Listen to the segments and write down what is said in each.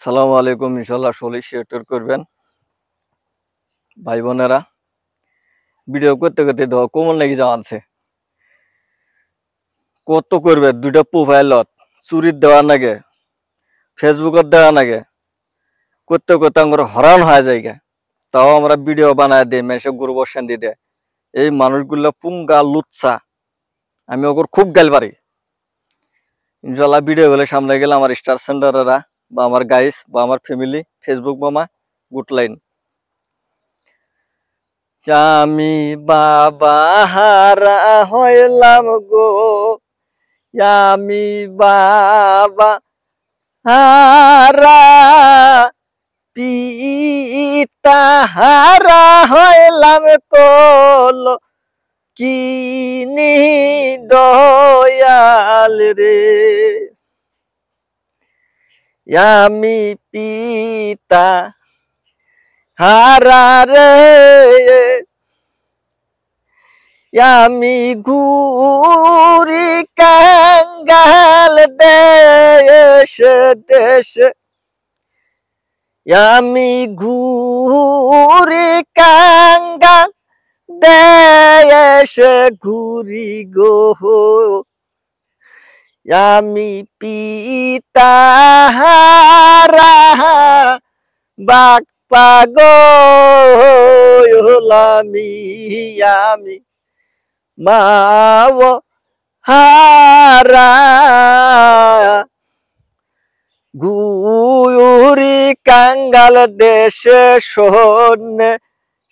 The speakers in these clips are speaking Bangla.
সালামু আলাইকুম। ইনশাল্লাহ সলি শেয়ার করবেন ভাই বোনেরা। ভিডিও করতে করতে দেওয়া কোমল নাকি জানছে কত করবে। দুইটা প্রোফাইলত চুরির দেওয়ার নাগে, ফেসবুকত দেওয়া নাগে, করতে করতে আমরা হরান হয়ে যায়। তাও আমরা ভিডিও বানায় দিই, মেসে গ্রুপ শান্তি দেয়। এই মানুষগুলো পুঙ্গা লুচ্ছা, আমি ওকে খুব গাল পারি। ইনশাল্লাহ ভিডিও গুলো সামনে গেলে আমার স্টার সেন্টারেরা বা আমার গাইস বা আমার ফ্যামিলি ফেসবুক মামা গুড লাইন। আমি বাবা হারা হইলাম গো, আমি বাবা হারা, পিতা হারা হইলাম কল কিনি দয়াল রে। আমি পিতা হারা রে, আমি ঘুরি কাঙ্গাল দেশ দেশ, আমি ঘুরি কাঙ্গাল দেশ ঘুরি গো। আমি পিতা হারা বাক পাগল, আমি মাও হারা গুয়ুরি কাঙ্গাল দেশে শোনে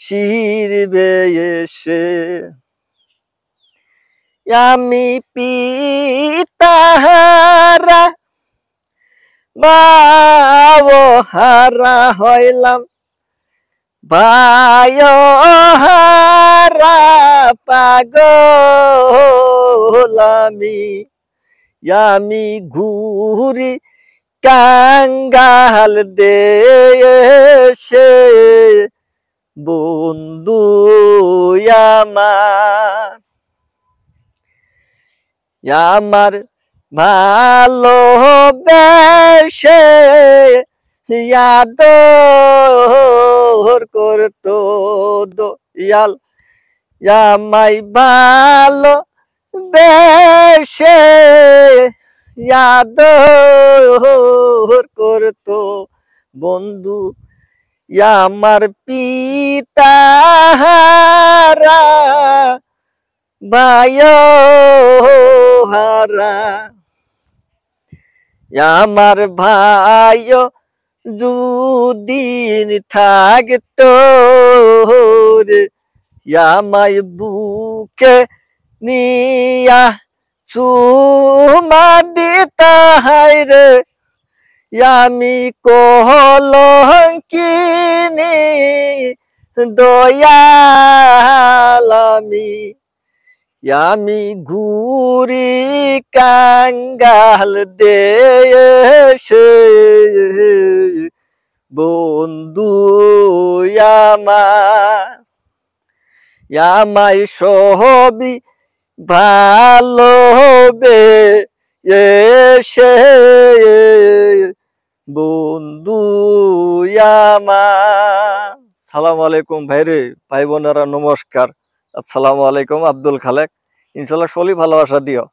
শিরবে এসে। আমি পিতা হারা মাও হারা হইলাম, ভাই হারা পাগল, আমি ঘুরি কাঙ্গাল দেশে বন্ধু আমার ভালোবেসে আদর করতো দয়াল, আমায় ভালো বেশে আদর করতো বন্ধু। আমার পিতা হারা ভাই হারা, আমার ভাই যুদিন থাকতো রে, আমায় বুকে নিয়া চুমা দিতা হায় রে। আমি কলঙ্কিনী দয়াল, আমি ঘুরি কাঙ্গাল দেশে বন্ধু আমায় সবই ভালোবেসে বন্ধু আমার। সালাম আলাইকুম ভাইরে, ভাই বোনেরা নমস্কার। আসসালামু আলাইকুম। আব্দুল খালেক। ইনশাল্লাহ সলি ভালোবাসা দিও।